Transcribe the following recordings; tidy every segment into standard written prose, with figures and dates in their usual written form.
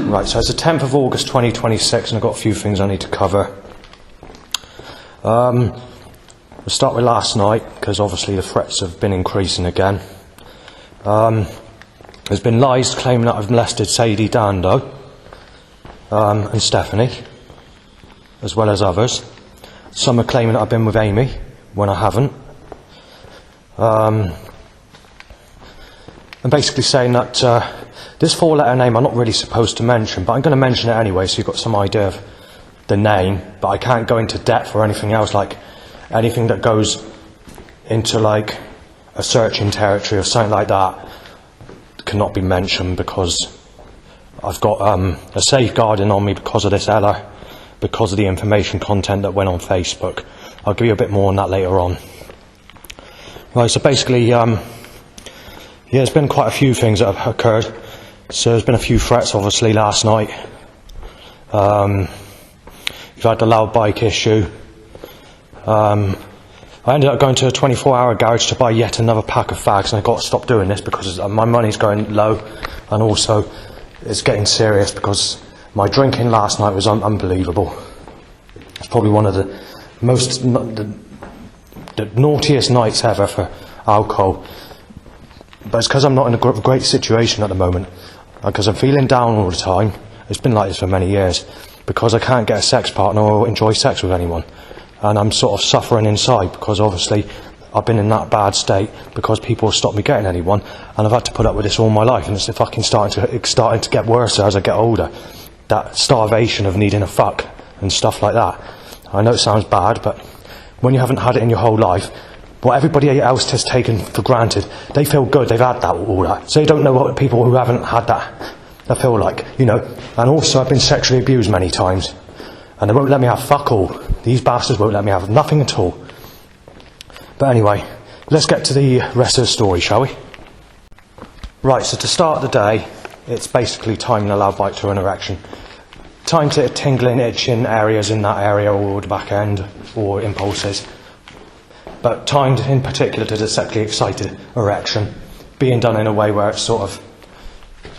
Right, so it's the 10th of August 2026 and I've got a few things I need to cover. We'll start with last night, because obviously the threats have been increasing again. There's been lies claiming that I've molested Sadie Dando and Stephanie, as well as others. Some are claiming that I've been with Amy, when I haven't. And basically saying that this four-letter name I'm not really supposed to mention, but I'm going to mention it anyway, so you've got some idea of the name. But I can't go into depth or anything else, like anything that goes into like a searching territory or something like that cannot be mentioned, because I've got a safeguarding on me because of this Ella, because of the information content that went on Facebook. I'll give you a bit more on that later on. Right, so basically, yeah, there's been quite a few things that have occurred. So there's been a few threats, obviously, last night. You've had the loud bike issue. I ended up going to a 24-hour garage to buy yet another pack of fags, and I've got to stop doing this because my money's going low, and also it's getting serious because my drinking last night was unbelievable. It's probably one of the most the naughtiest nights ever for alcohol. But it's because I'm not in a great situation at the moment, because I'm feeling down all the time. It's been like this for many years, because I can't get a sex partner or enjoy sex with anyone, and I'm sort of suffering inside because obviously I've been in that bad state because people have stopped me getting anyone, and I've had to put up with this all my life, and it's fucking starting to get worse as I get older. That starvation of needing a fuck and stuff like that. I know it sounds bad, but when you haven't had it in your whole life, what everybody else has taken for granted, they feel good, they've had that, all that. So you don't know what people who haven't had that, I feel like, you know. And also I've been sexually abused many times, and they won't let me have fuck all. These bastards won't let me have nothing at all. But anyway, let's get to the rest of the story, shall we? Right, so to start the day, it's basically timing a loud bite to an erection. Time to tingling, itching areas in that area, or the back end, or impulses. But timed in particular to the sexually excited erection, being done in a way where it's sort of,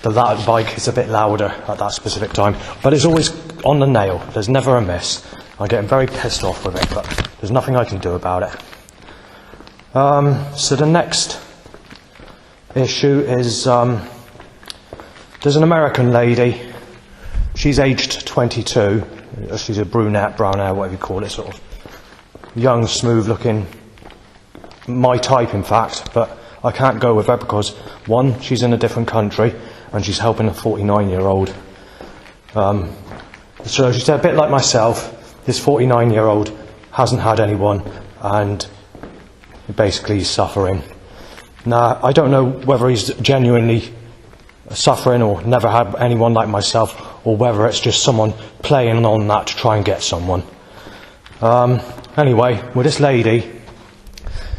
the loud bike is a bit louder at that specific time, but it's always on the nail. There's never a miss. I'm getting very pissed off with it, but there's nothing I can do about it. So the next issue is, there's an American lady. She's aged 22. She's a brunette, brown hair, whatever you call it, sort of young, smooth-looking, my type, in fact. But I can't go with her because, one, she's in a different country, and she's helping a 49-year-old. So she's a bit like myself. This 49-year-old hasn't had anyone, and basically he's suffering. Now, I don't know whether he's genuinely suffering or never had anyone like myself, or whether it's just someone playing on that to try and get someone. Anyway, well, this lady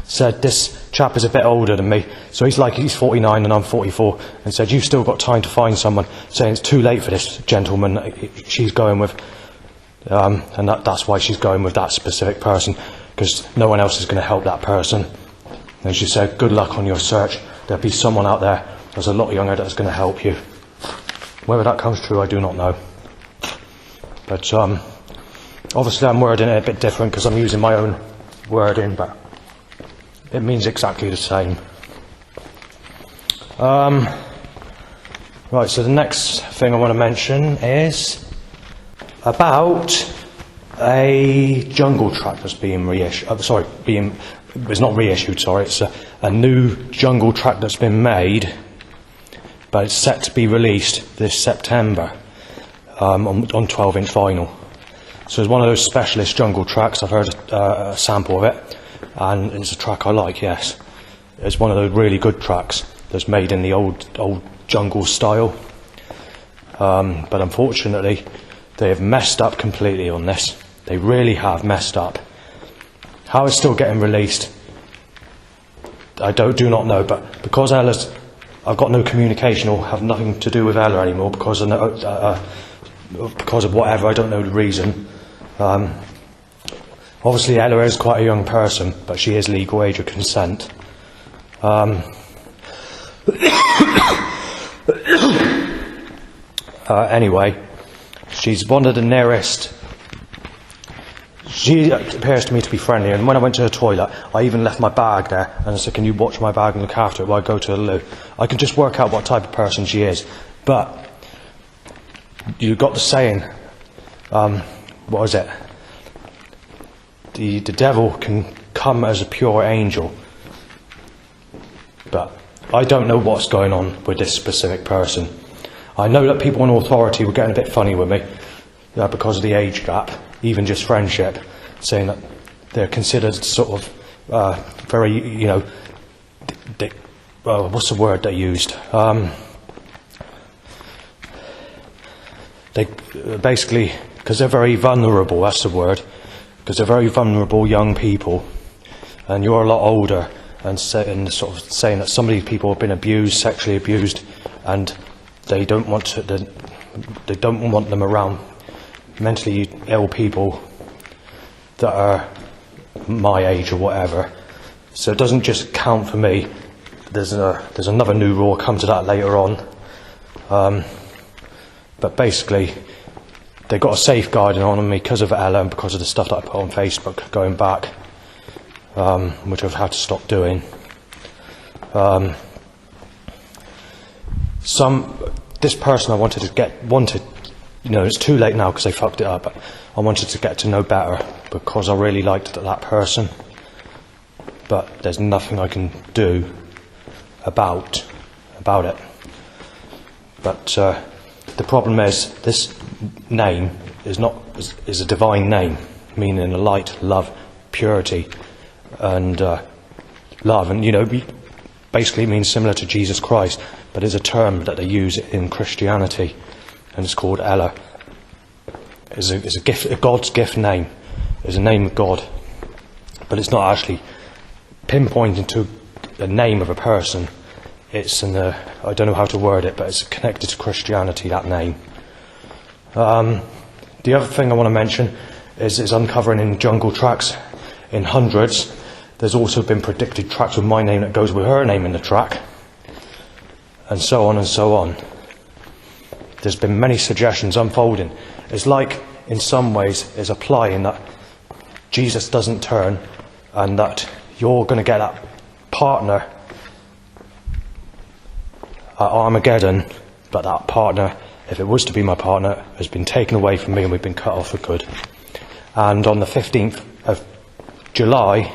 said this chap is a bit older than me, so he's 49 and I'm 44, and said, you've still got time to find someone, saying it's too late for this gentleman she's going with, and that's why she's going with that specific person, because no one else is going to help that person. And she said, good luck on your search. There'll be someone out there that's a lot younger that's going to help you. Whether that comes true, I do not know. But obviously I'm wording it a bit different because I'm using my own wording, but it means exactly the same. Right, so the next thing I want to mention is about a jungle track that's being reissued. It's not reissued, sorry. It's a new jungle track that's been made, but it's set to be released this September on 12-inch vinyl. So it's one of those specialist jungle tracks. I've heard a sample of it, and it's a track I like, yes. It's one of those really good tracks that's made in the old jungle style. But unfortunately, they have messed up completely on this. They really have messed up. How it's still getting released, I do not know, but because I've got no communication or have nothing to do with Ella anymore because of whatever, I don't know the reason. Obviously Ella is quite a young person, but she is legal age of consent. Anyway, she's one of the nearest. She appears to me to be friendly, and when I went to the toilet, I even left my bag there, and I said, can you watch my bag and look after it while I go to the loo? I can just work out what type of person she is. But you've got the saying, what is it? The devil can come as a pure angel. But I don't know what's going on with this specific person. I know that people in authority were getting a bit funny with me because of the age gap, even just friendship, saying that they're considered sort of very, what's the word they used? They basically, because they're very vulnerable, that's the word, because they're very vulnerable young people, and you're a lot older, and sort of saying that some of these people have been abused, sexually abused, and they don't want them around mentally ill people that are my age or whatever. So it doesn't just count for me. There's another new rule. I'll come to that later on. But basically, they got a safeguarding on me because of Ella and because of the stuff that I put on Facebook going back, which I've had to stop doing. This person I wanted, it's too late now because they fucked it up, but I wanted to get to know better because I really liked that person. But there's nothing I can do about it. But the problem is, this name is a divine name, meaning light, love, purity, and love, and basically it means similar to Jesus Christ, but it's a term that they use in Christianity, and it's called Ella. It's a gift, a God's gift name. It's a name of God, but it's not actually pinpointing to the name of a person. It's I don't know how to word it, but it's connected to Christianity, that name. The other thing I want to mention is uncovering in jungle tracks, in hundreds. There's also been predicted tracks with my name that goes with her name in the track, and so on and so on. There's been many suggestions unfolding. It's like, in some ways, it's applying that Jesus doesn't turn, and that you're going to get that partner at Armageddon, but that partner, if it was to be my partner, has been taken away from me and we've been cut off for good. And on the 15th of July,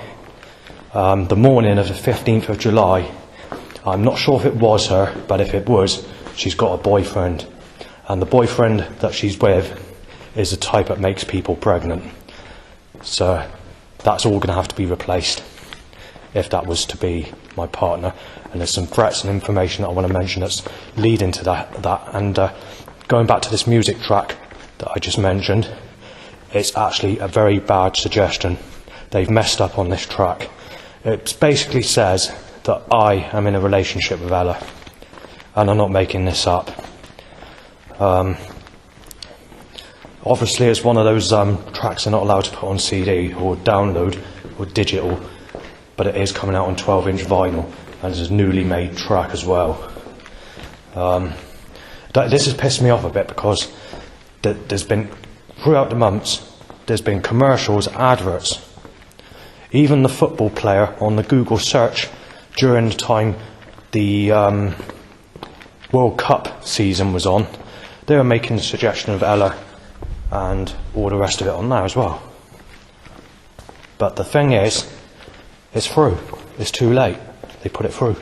the morning of the 15th of July, I'm not sure if it was her, but if it was, she's got a boyfriend. And the boyfriend that she's with is the type that makes people pregnant. So that's all going to have to be replaced if that was to be my partner. And there's some threats and information that I want to mention that's leading to that. And going back to this music track that I just mentioned, it's actually a very bad suggestion. They've messed up on this track. It basically says that I am in a relationship with Ella, and I'm not making this up. Obviously it's one of those tracks they're not allowed to put on CD or download or digital, but it is coming out on 12-inch vinyl, and it's a newly made track as well. This has pissed me off a bit because there's been, throughout the months, there's been commercials, adverts. Even the football player on the Google search during the time the World Cup season was on, they were making the suggestion of Ella and all the rest of it on there as well. But the thing is, it's through. It's too late. They put it through.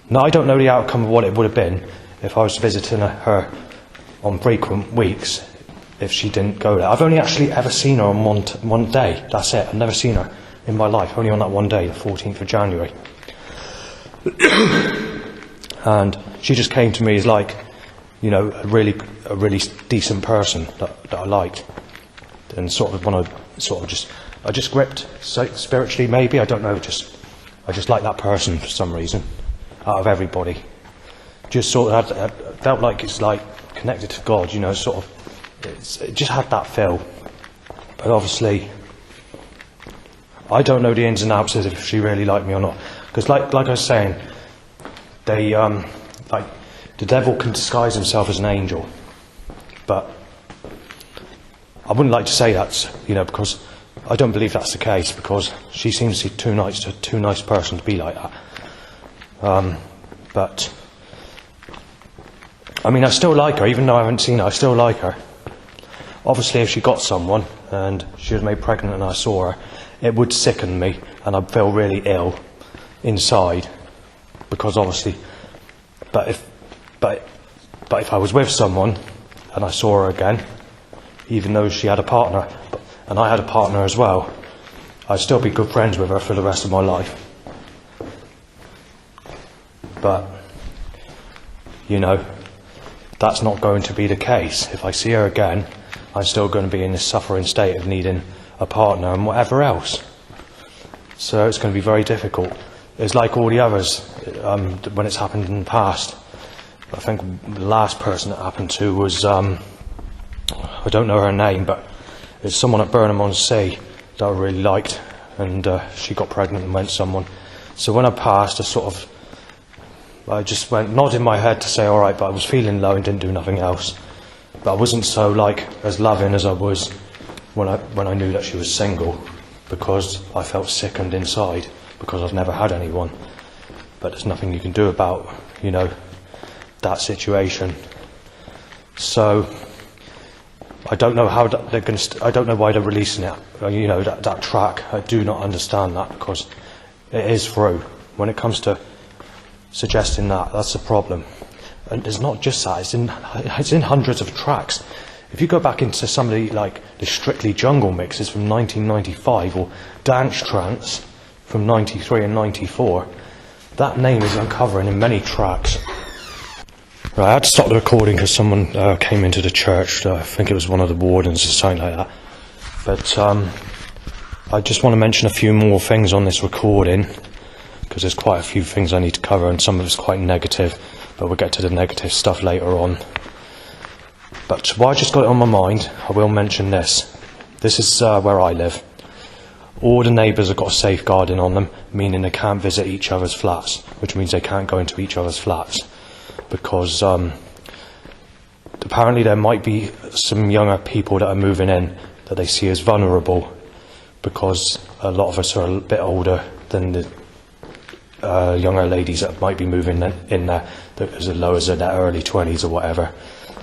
Now, I don't know the outcome of what it would have been if I was visiting her on frequent weeks, if she didn't go there. I've only actually ever seen her on one day. That's it. I've never seen her in my life, only on that one day, the 14th of January. And she just came to me as like, a really decent person that I liked, and I just gripped spiritually, maybe, I don't know, I just like that person for some reason, out of everybody. Just sort of felt like it's like connected to God, it just had that feel. But obviously, I don't know the ins and outs of if she really liked me or not. Because like I was saying, they, the devil can disguise himself as an angel, but I wouldn't like to say that, because I don't believe that's the case, because she seems to be too nice person to be like that. But I mean, I still like her, even though I haven't seen her. I still like her. Obviously, if she got someone and she was made pregnant and I saw her, it would sicken me and I'd feel really ill inside, because obviously. But if I was with someone and I saw her again, even though she had a partner and I had a partner as well, I'd still be good friends with her for the rest of my life. But that's not going to be the case. If I see her again, I'm still going to be in this suffering state of needing a partner and whatever else. So it's going to be very difficult. It's like all the others when it's happened in the past. I think the last person it happened to was, I don't know her name, but it's someone at Burnham-on-Sea that I really liked, and she got pregnant and went to someone. So when I passed, I just went, nodded my head to say all right, but I was feeling low and didn't do nothing else. But I wasn't so as loving as I was when I knew that she was single, because I felt sickened inside, because I've never had anyone. But there's nothing you can do about, that situation. So I don't know how they're going to. I don't know why they're releasing it. That track. I do not understand that, because it is through. When it comes to suggesting that's the problem. And it's not just that. It's in hundreds of tracks. If you go back into somebody like the Strictly Jungle mixes from 1995 or Dance Trance from 93 and 94, that name is uncovering in many tracks. Right, I had to stop the recording because someone came into the church. I think it was one of the wardens or something like that. But I just want to mention a few more things on this recording, because there's quite a few things I need to cover, and some of it's quite negative, but we'll get to the negative stuff later on. But while I just got it on my mind, I will mention this. This is where I live. All the neighbours have got a safeguarding on them, meaning they can't visit each other's flats, which means they can't go into each other's flats. Because apparently there might be some younger people that are moving in that they see as vulnerable, because a lot of us are a bit older than the younger ladies that might be moving in there, as low as in their early 20s or whatever,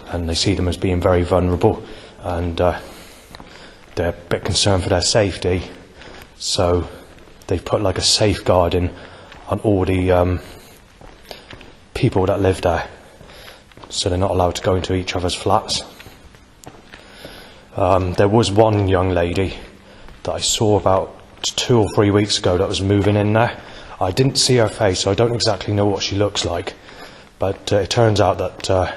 and they see them as being very vulnerable, and they're a bit concerned for their safety, so they've put like a safeguarding on all the people that live there, so they're not allowed to go into each other's flats. There was one young lady that I saw about 2 or 3 weeks ago that was moving in there. I didn't see her face, so I don't exactly know what she looks like, but it turns out that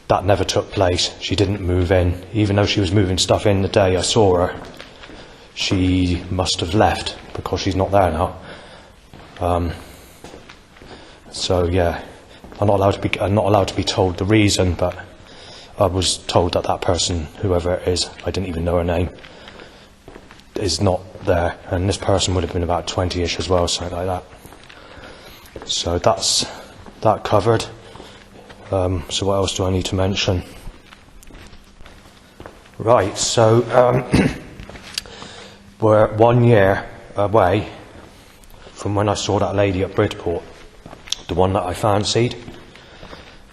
that never took place. She didn't move in, even though she was moving stuff in the day I saw her. She must have left, because she's not there now. So yeah, I'm not allowed to be told the reason, but I was told that person, whoever it is, I didn't even know her name, is not there, and this person would have been about 20ish as well, something like that. So that's that covered. So what else do I need to mention? Right, so we're 1 year away from when I saw that lady at Bridport, the one that I fancied.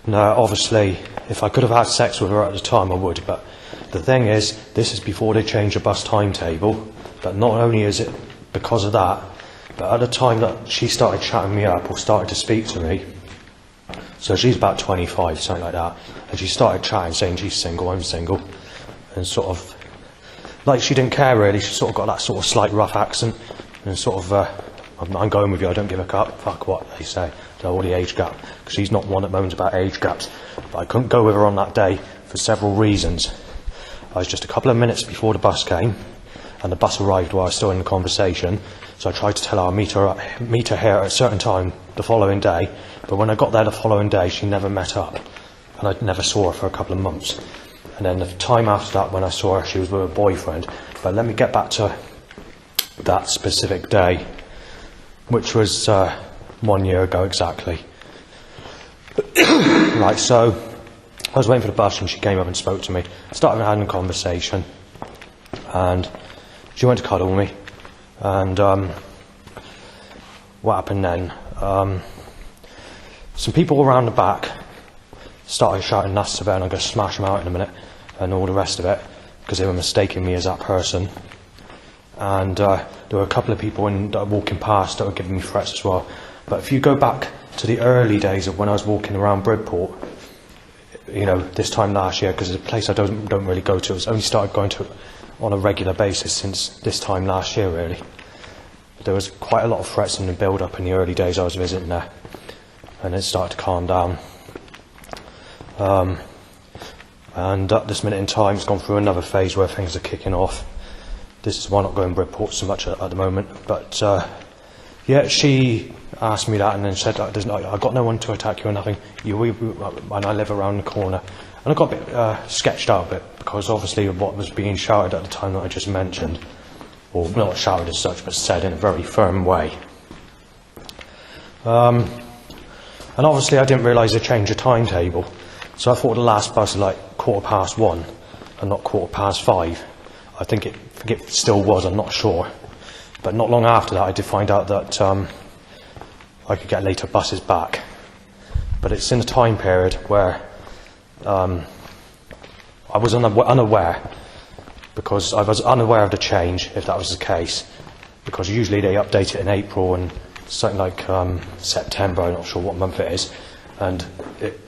Now, obviously, if I could have had sex with her at the time, I would, but the thing is, this is before they changed the bus timetable, but not only is it because of that, but at the time that she started chatting me up, or started to speak to me, so she's about 25, something like that, and she started chatting, saying she's single, I'm single, and sort of, like she didn't care really, she sort of got that sort of slight rough accent, and sort of, I'm going with you, I don't give a fuck what they say, all the age gap, because she's not one that moans about age gaps. But I couldn't go with her on that day for several reasons. I was just a couple of minutes before the bus came, and the bus arrived while I was still in the conversation, so I tried to tell her I'll meet her here at a certain time the following day, but when I got there the following day she never met up, and I never saw her for a couple of months. And then the time after that, when I saw her, she was with a boyfriend. But let me get back to that specific day, which was 1 year ago exactly. Right, so I was waiting for the bus and she came up and spoke to me. Started having a conversation, and she went to cuddle me. And what happened then? Some people around the back started shouting nasty about, and I'm going to smash them out in a minute, and all the rest of it, because they were mistaking me as that person. And there were a couple of people walking past that were giving me threats as well. But if you go back to the early days of when I was walking around Bridport, you know, this time last year, because it's a place I don't really go to. It's only started going to on a regular basis since this time last year, really. There was quite a lot of threats in the build-up in the early days I was visiting there, and it started to calm down. And at this minute in time, it's gone through another phase where things are kicking off. This is why I'm not going Bridport so much at the moment. But yeah, she asked me that and then said, I've got no one to attack you or nothing. And I live around the corner. And I got a bit sketched out a bit, because obviously of what was being shouted at the time that I just mentioned, or not shouted as such, but said in a very firm way. And obviously I didn't realise they changed the timetable. So I thought the last bus was like 1:15 and not 5:15. I think it still was, I'm not sure. But not long after that I did find out that I could get later buses back. But it's in a time period where I was unaware, because I was unaware of the change, if that was the case, because usually they update it in April and something like September, I'm not sure what month it is, and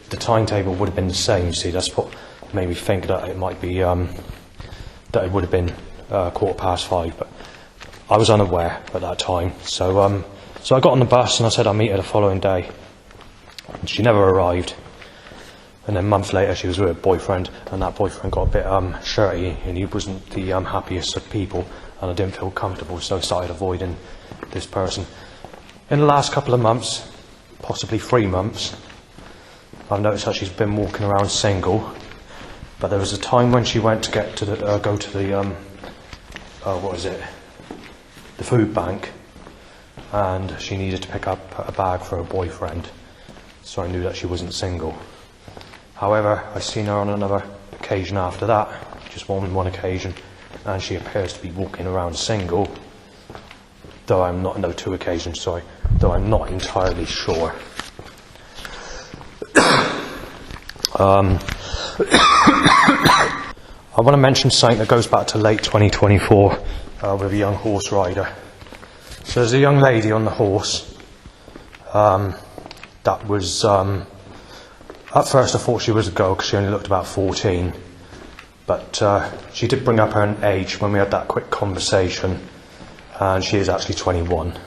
the timetable would have been the same. See, that's what made me think that it might be that it would have been 5:15, but I was unaware at that time. So I got on the bus and I said I'll meet her the following day, and she never arrived. And then a month later she was with her boyfriend, and that boyfriend got a bit shirty, and he wasn't the happiest of people, and I didn't feel comfortable, so I started avoiding this person. In the last couple of months, possibly 3 months, I've noticed that she's been walking around single. But there was a time when she went to go to the the food bank, and she needed to pick up a bag for her boyfriend, so I knew that she wasn't single. However, I seen her on another occasion after that, just one occasion, and she appears to be walking around single, though I'm not, no, 2 occasions, sorry, though I'm not entirely sure. I want to mention something that goes back to late 2024 with a young horse rider. So there's a young lady on the horse that was, at first I thought she was a girl because she only looked about 14, but she did bring up her age when we had that quick conversation, and she is actually 21.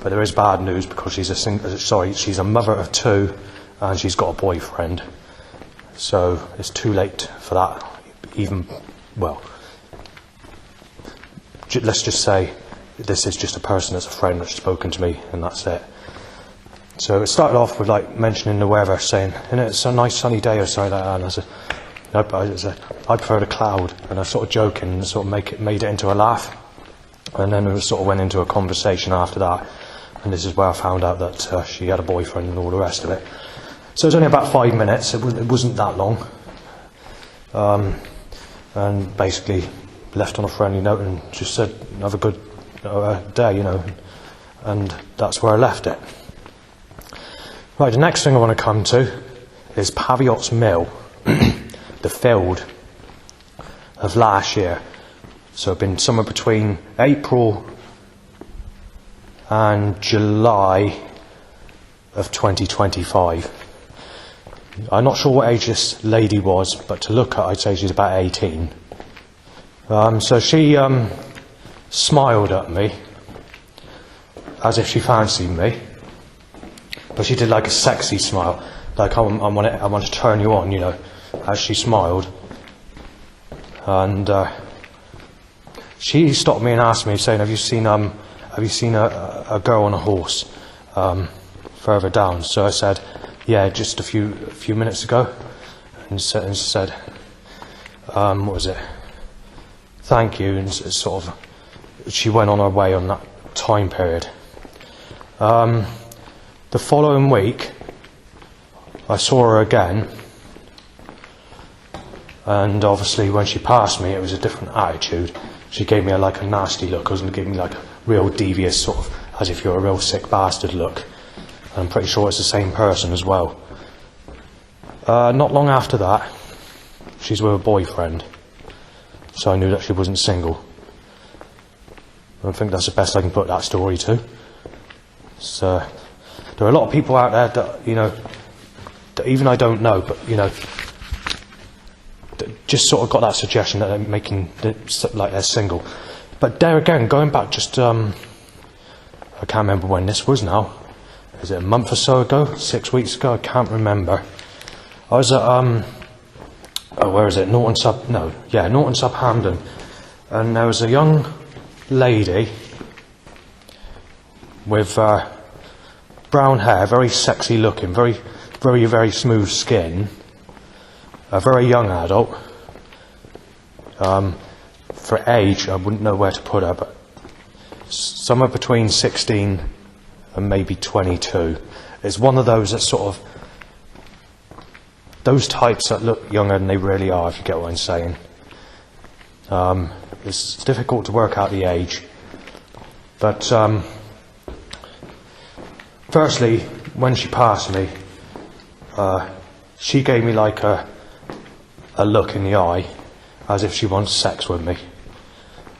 But there is bad news, because she's a mother of 2, and she's got a boyfriend. So it's too late for that. Let's just say this is just a person that's a friend that's spoken to me, and that's it. So it started off with like mentioning the weather, saying, it's a nice sunny day or something like that, and I said, I prefer the cloud, and I was sort of joking and sort of made it into a laugh, and then we sort of went into a conversation after that, and this is where I found out that she had a boyfriend and all the rest of it. So it was only about 5 minutes, it wasn't that long, and basically left on a friendly note and just said, have a good day, and that's where I left it. Right, the next thing I want to come to is Paviot's Mill, the field of last year. So it's been somewhere between April and July of 2025. I'm not sure what age this lady was, but to look at, I'd say she's about 18. So she smiled at me as if she fancied me, but she did like a sexy smile, like I want to turn you on, as she smiled. And she stopped me and asked me, saying, have you seen a girl on a horse further down? So I said, yeah, just a few minutes ago, and said, what was it? Thank you, and sort of, she went on her way on that time period. The following week, I saw her again, and obviously when she passed me, it was a different attitude. She gave me a nasty look. She gave me a real devious sort of, as if you're a real sick bastard look. And I'm pretty sure it's the same person as well. Not long after that, she's with a boyfriend, so I knew that she wasn't single. I think that's the best I can put that story to. So, there are a lot of people out there that, that even I don't know, but, that just sort of got that suggestion that they're single. But there again, going back just, I can't remember when this was now. Is it a month or so ago? 6 weeks ago? I can't remember. I was at, where is it? Norton Sub Hamden. And there was a young lady with brown hair, very sexy looking, very, very, very smooth skin, a very young adult. For age, I wouldn't know where to put her, but somewhere between 16 and maybe 22. It's one of those that sort of, those types that look younger than they really are, if you get what I'm saying. It's difficult to work out the age, but firstly, when she passed me, she gave me a look in the eye, as if she wants sex with me.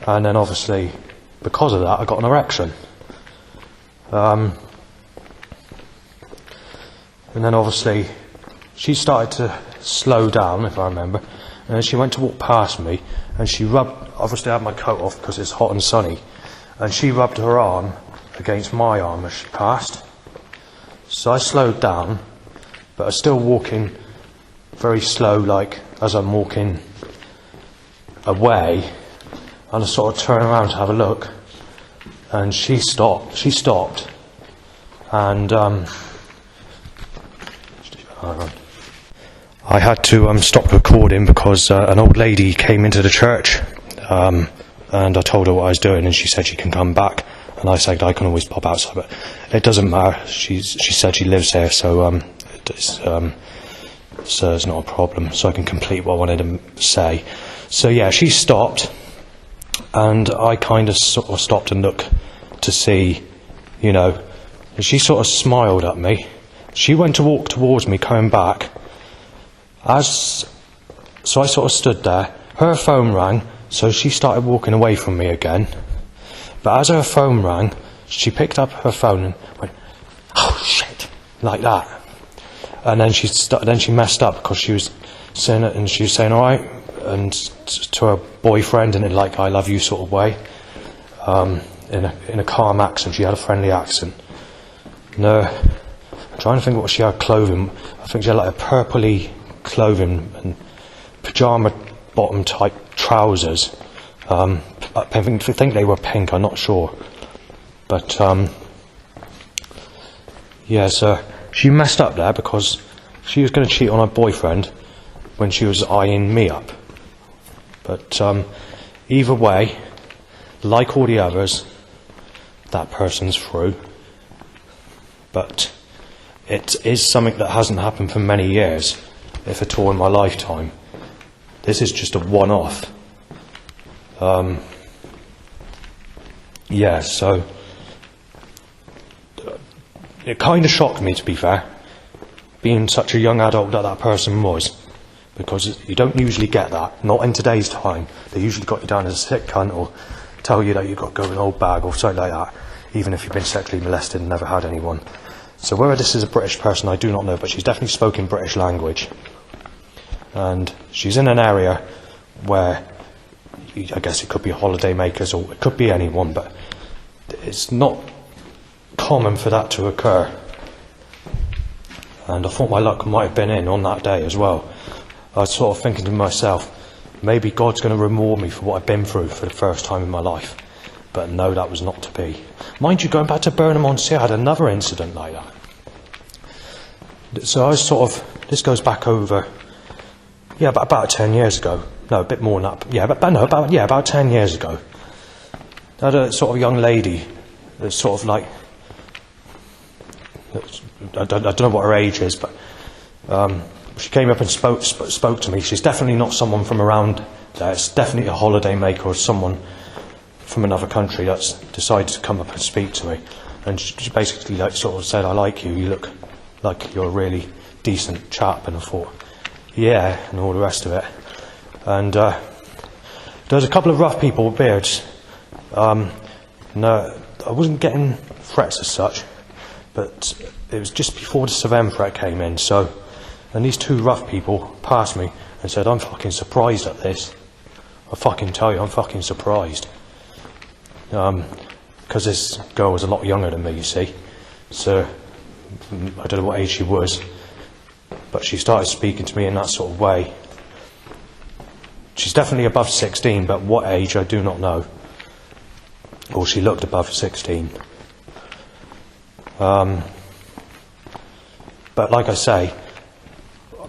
And then obviously, because of that, I got an erection. And then obviously, she started to slow down, if I remember, and then she went to walk past me, and she rubbed, obviously I had my coat off because it's hot and sunny, and she rubbed her arm against my arm as she passed. So I slowed down, but I was still walking very slow, as I'm walking away, and I sort of turned around to have a look, and she stopped, and I had to stop recording because an old lady came into the church, and I told her what I was doing, and she said she can come back, and I said I can always pop outside, but it doesn't matter. She said she lives here, so it's not a problem, so I can complete what I wanted to say. So yeah, she stopped, and I kind of sort of stopped and looked to see, and she sort of smiled at me. She went to walk towards me, coming back. So I sort of stood there. Her phone rang, so she started walking away from me again. But as her phone rang, she picked up her phone and went, "Oh shit," like that. And then she messed up because she was saying it, and she was saying "all right," and to her boyfriend in a "I love you" sort of way, in a calm accent. She had a friendly accent. No, I'm trying to think what she had clothing. I think she had a purpley clothing and pyjama bottom type trousers. I think they were pink, I'm not sure. But so she messed up there because she was going to cheat on her boyfriend when she was eyeing me up. But either way, like all the others, that person's through. But it is something that hasn't happened for many years, if at all in my lifetime. This is just a one-off. So it kind of shocked me, to be fair, being such a young adult that person was, because you don't usually get that, not in today's time. They usually got you down as a sick cunt, or tell you that you've got to go in an old bag or something like that, even if you've been sexually molested and never had anyone. So whether this is a British person, I do not know, but she's definitely spoken British language. And she's in an area where, I guess it could be holiday makers, or it could be anyone, but it's not common for that to occur. And I thought my luck might have been in on that day as well. I was sort of thinking to myself, maybe God's going to reward me for what I've been through for the first time in my life. But no, that was not to be. Mind you, going back to Burnham-on-Sea, I had another incident like that. So I was this goes back over, about 10 years ago. No, a bit more than that. About 10 years ago. I had a sort of young lady that's sort of I don't know what her age is, but She came up and spoke to me. She's definitely not someone from around there. It's definitely a holiday maker or someone from another country that's decided to come up and speak to me. And she basically sort of said, "I like you. You look like you're a really decent chap." And I thought, yeah, and all the rest of it. And there was a couple of rough people with beards. No, I wasn't getting threats as such, but it was just before the Savem threat came in. So, and these two rough people passed me and said, "I'm fucking surprised at this. I fucking tell you, I'm fucking surprised." Because this girl was a lot younger than me, you see. So, I don't know what age she was, but she started speaking to me in that sort of way. She's definitely above 16, but what age I do not know. Or she looked above 16. But like I say,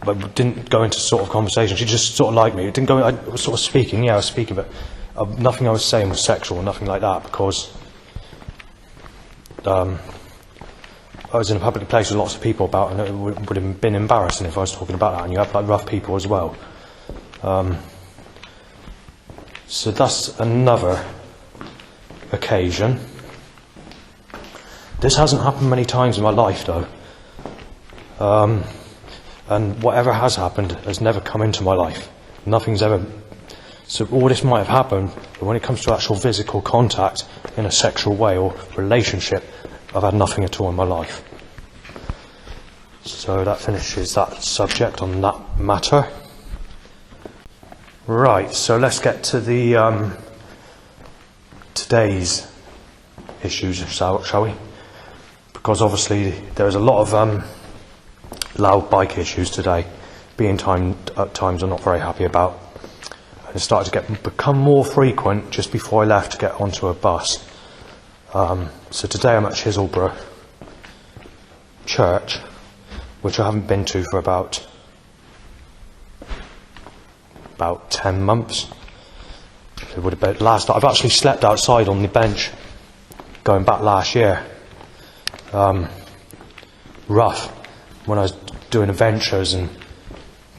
I didn't go into sort of conversation. She just sort of liked me. It didn't go. I was sort of speaking. Yeah, I was speaking, but nothing I was saying was sexual, nothing like that, because I was in a public place with lots of people about, and it would have been embarrassing if I was talking about that. And you have like rough people as well. So that's another occasion. This hasn't happened many times in my life, though. And whatever has happened has never come into my life. Nothing's ever... So all this might have happened, but when it comes to actual physical contact in a sexual way or relationship, I've had nothing at all in my life. So that finishes that subject on that matter. Right, so let's get to the today's issues, shall we? Because obviously there's a lot of loud bike issues today, at times I'm not very happy about. And it started to become more frequent just before I left to get onto a bus. So today I'm at Chiselborough Church, which I haven't been to for about 10 months. It would have been last. I've actually slept outside on the bench going back last year. Rough when I was doing adventures, and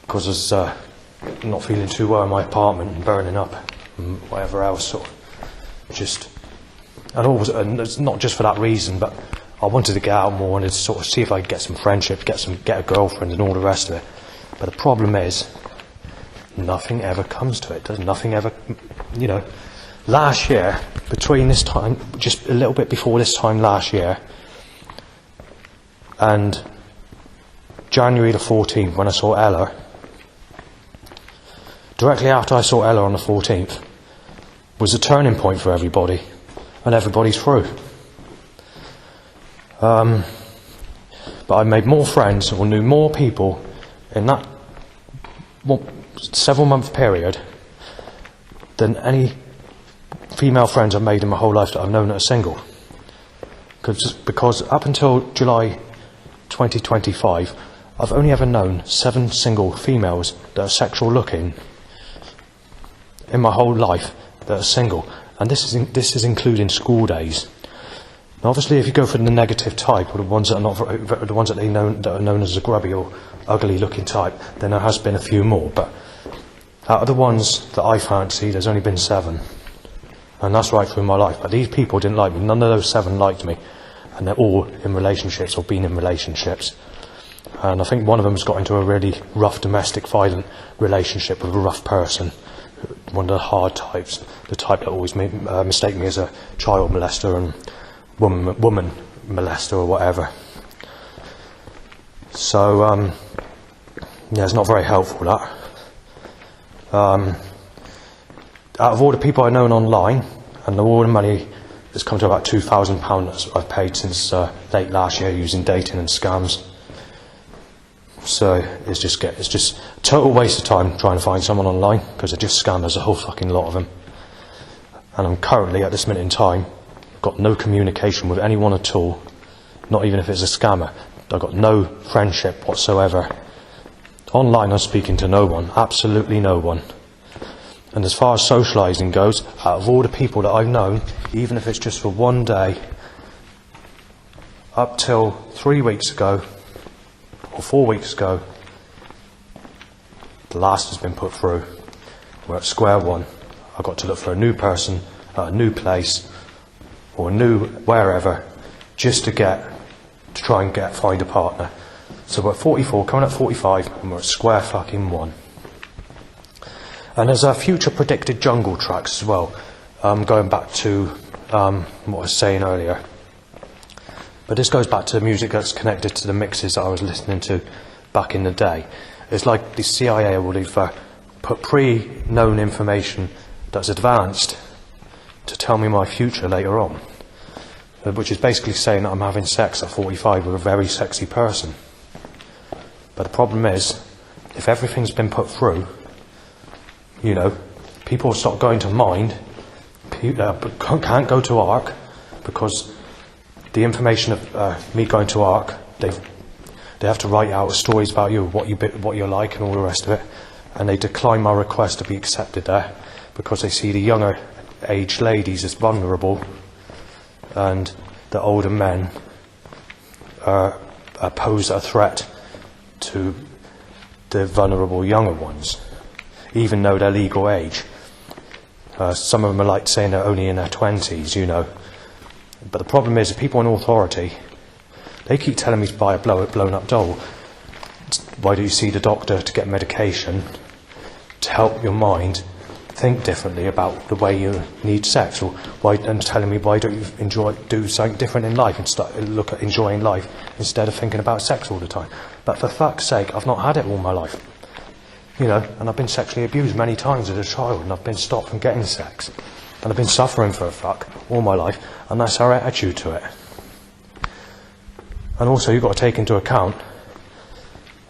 because I was not feeling too well in my apartment and burning up and whatever else, sort of just. And it's not just for that reason, but I wanted to get out more, wanted to sort of see if I could get some friendship, get a girlfriend and all the rest of it. But the problem is, nothing ever comes to it. Does nothing ever, Last year, between this time, just a little bit before this time last year, and January the 14th, when I saw Ella, directly after I saw Ella on the 14th, was a turning point for everybody, and everybody's through. But I made more friends or knew more people in that several-month period than any female friends I've made in my whole life that I've known that are single. Because up until July 2025, I've only ever known 7 single females that are sexual looking in my whole life that are single, and this is including school days. Now, obviously, if you go for the negative type, or the ones that are not the ones that are known as a grubby or ugly looking type, then there has been a few more. But out of the ones that I fancy, there's only been 7, and that's right through my life. But these people didn't like me. None of those 7 liked me, and they're all in relationships or been in relationships. And I think one of them has got into a really rough domestic violent relationship with a rough person, one of the hard types, the type that always mistake me as a child molester and woman molester or whatever. So it's not very helpful, that. Out of all the people I've known online, and all the money has come to about £2,000 I've paid since late last year using dating and scams. So it's just a total waste of time trying to find someone online, because they're just scammers, a whole fucking lot of them. And I'm currently, at this minute in time, got no communication with anyone at all, not even if it's a scammer. I've got no friendship whatsoever. Online I'm speaking to no one, absolutely no one. And as far as socialising goes, out of all the people that I've known, even if it's just for one day, up till 3 weeks ago, or 4 weeks ago, The last has been put through. We're at square one. I've got to look for a new person, a new place, or a new wherever, just to try and find a partner. So we're at 44, coming at 45, and we're at square fucking one. And there's future predicted jungle tracks as well, going back to what I was saying earlier. But this goes back to music that's connected to the mixes that I was listening to back in the day. It's like the CIA will either put pre-known information that's advanced to tell me my future later on, which is basically saying that I'm having sex at 45 with a very sexy person. But the problem is, if everything's been put through, you know, people stop going to Mind, can't go to ARC, because the information of me going to ARC, they have to write out stories about you, what you're like and all the rest of it, and they decline my request to be accepted there because they see the younger aged ladies as vulnerable and the older men pose a threat to the vulnerable younger ones, even though they're legal age. Some of them are like saying they're only in their 20s, you know. But the problem is, the people in authority, they keep telling me to buy a blown up doll. Why do you see the doctor to get medication to help your mind think differently about the way you need sex? Or and telling me, why don't you do something different in life and look at enjoying life instead of thinking about sex all the time? But for fuck's sake, I've not had it all my life. You know, and I've been sexually abused many times as a child, and I've been stopped from getting sex. And I've been suffering for a fuck all my life, and that's our attitude to it. And also, you've got to take into account,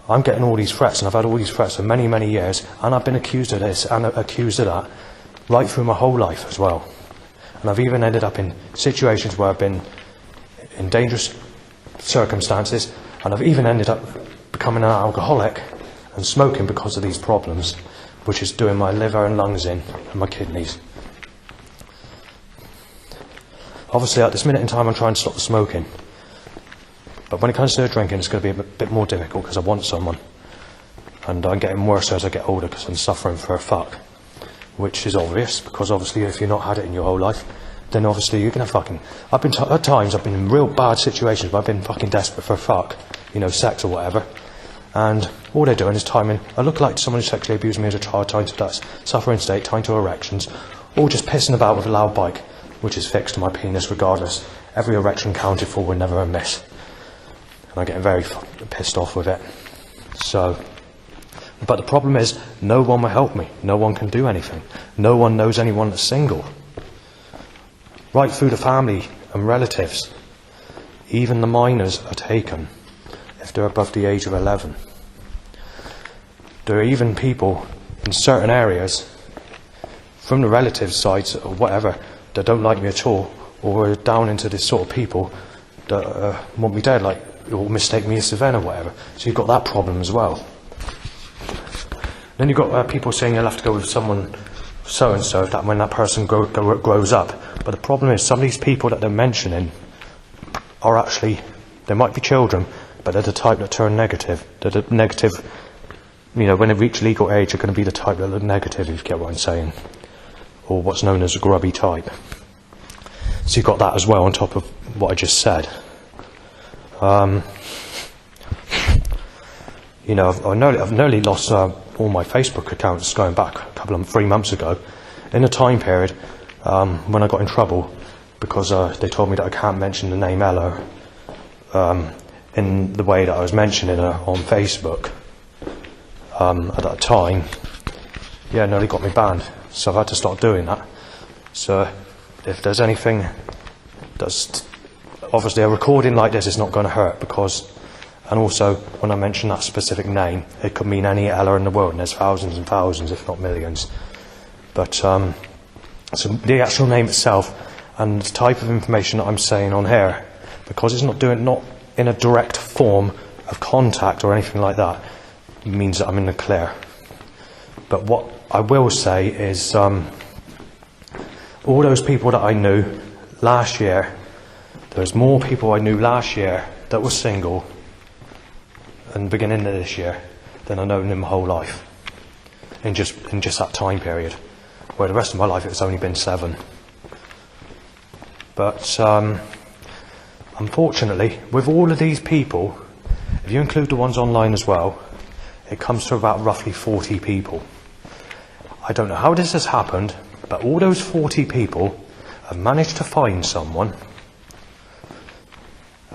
I'm getting all these threats, and I've had all these threats for many, many years, and I've been accused of this and accused of that right through my whole life as well. And I've even ended up in situations where I've been in dangerous circumstances, and I've even ended up becoming an alcoholic and smoking because of these problems, which is doing my liver and lungs in, and my kidneys. Obviously, at this minute in time, I'm trying to stop the smoking. But when it comes to the drinking, it's going to be a bit more difficult because I want someone. And I'm getting worse as I get older because I'm suffering for a fuck. Which is obvious, because obviously if you've not had it in your whole life, then obviously you're going to fucking... at times, I've been in real bad situations where I've been fucking desperate for a fuck. You know, sex or whatever. And all they're doing is timing. I look like someone who sexually abused me as a child, tying to that suffering state, tying to erections, or just pissing about with a loud bike, which is fixed to my penis regardless. Every erection counted for were never a miss. And I'm getting very pissed off with it. So, but the problem is, no one will help me. No one can do anything. No one knows anyone that's single. Right through the family and relatives. Even the minors are taken if they're above the age of 11. There are even people in certain areas, from the relatives' sides or whatever, that don't like me at all, or are down into this sort of people that want me dead, like, or mistake me as Savannah or whatever. So you've got that problem as well. Then you've got people saying you'll have to go with someone so-and-so that when that person grows up. But the problem is, some of these people that they're mentioning are actually, they might be children, but they're the type that turn negative. They're the negative, you know, when they reach legal age, they're going to be the type that are negative, if you get what I'm saying. Or what's known as a grubby type. So you've got that as well on top of what I just said. You know, I've nearly lost all my Facebook accounts going back 3 months ago, in a time period when I got in trouble because they told me that I can't mention the name Ella in the way that I was mentioning her on Facebook at that time. Yeah, nearly got me banned, so I've had to stop doing that. So if there's anything that's obviously a recording like this is not going to hurt, because, and also when I mention that specific name, it could mean any Ella in the world, and there's thousands and thousands, if not millions. But so the actual name itself and the type of information that I'm saying on here, because it's not in a direct form of contact or anything like that, means that I'm in the clear. But what I will say is all those people that I knew last year, there's more people I knew last year that were single and beginning of this year than I've known in my whole life. in just that time period, where the rest of my life it's only been 7. But unfortunately, with all of these people, if you include the ones online as well, it comes to about roughly 40 people. I don't know how this has happened, but all those 40 people have managed to find someone,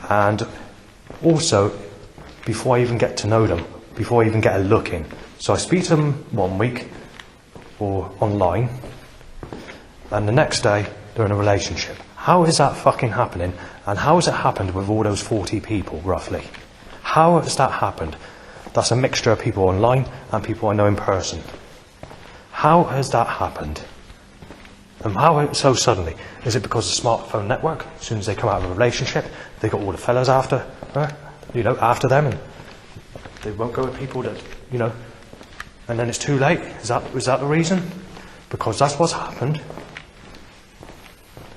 and also, before I even get to know them, before I even get a look in. So I speak to them one week, or online, and the next day, they're in a relationship. How is that fucking happening? And how has it happened with all those 40 people, roughly? How has that happened? That's a mixture of people online and people I know in person. How has that happened? And how so suddenly? Is it because of the smartphone network? As soon as they come out of a relationship, they got all the fellas after her, after them, and they won't go with people that, and then it's too late. Is that the reason? Because that's what's happened.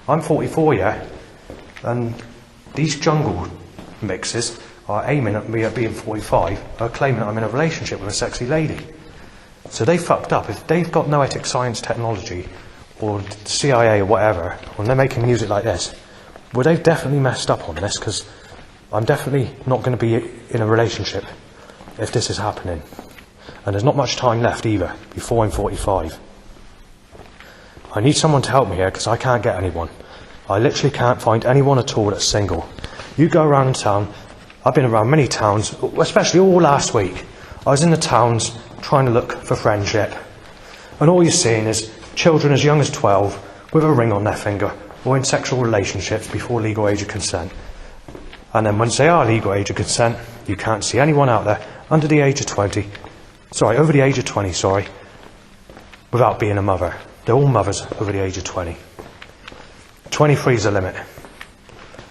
I'm 44, yeah, and these jungle mixes are aiming at me at being 45, are claiming that I'm in a relationship with a sexy lady. So they fucked up. If they've got noetic science technology, or CIA or whatever, when they're making music like this, well, they've definitely messed up on this, because I'm definitely not going to be in a relationship if this is happening. And there's not much time left either, before I'm 45. I need someone to help me here, because I can't get anyone. I literally can't find anyone at all that's single. You go around in town, I've been around many towns, especially all last week. I was in the towns trying to look for friendship, and all you're seeing is children as young as 12 with a ring on their finger, or in sexual relationships before legal age of consent. And then once they are legal age of consent, you can't see anyone out there under the age of 20, over the age of 20, without being a mother. They're all mothers over the age of 20. 23 is the limit.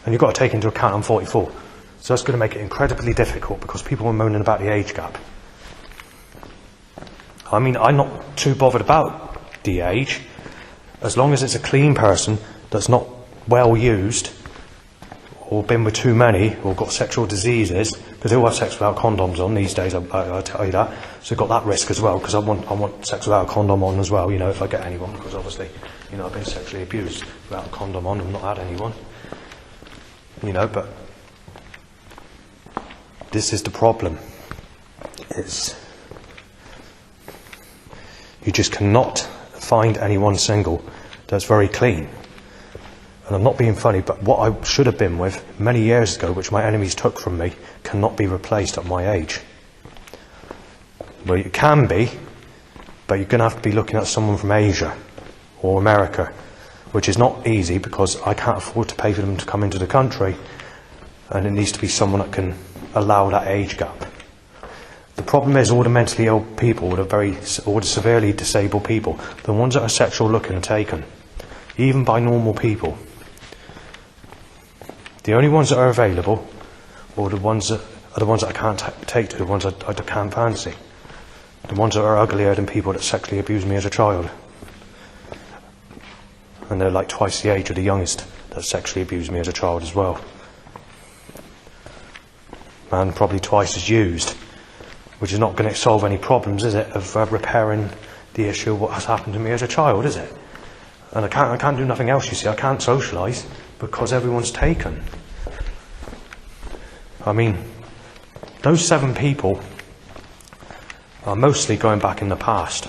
And you've got to take into account I'm 44. So that's going to make it incredibly difficult, because people are moaning about the age gap. I mean, I'm not too bothered about the age, as long as it's a clean person that's not well used, or been with too many, or got sexual diseases, because they all have sex without condoms on these days, I tell you that. So got that risk as well, because I want sex without a condom on as well, if I get anyone, because obviously, I've been sexually abused without a condom on and not had anyone. But this is the problem. You just cannot find anyone single that's very clean. And I'm not being funny, but what I should have been with many years ago, which my enemies took from me, cannot be replaced at my age. Well, it can be, but you're going to have to be looking at someone from Asia or America, which is not easy, because I can't afford to pay for them to come into the country, and it needs to be someone that can allow that age gap. The problem is all the mentally ill people, all the severely disabled people, the ones that are sexual looking are taken, even by normal people. The only ones that are available are the ones that I can't take to, the ones I can't fancy. The ones that are uglier than people that sexually abused me as a child. And they're like twice the age of the youngest that sexually abused me as a child as well. And probably twice as used, which is not going to solve any problems, is it, of repairing the issue of what has happened to me as a child, is it? And I can't do nothing else, you see. I can't socialise, because everyone's taken. I mean, those 7 people are mostly going back in the past.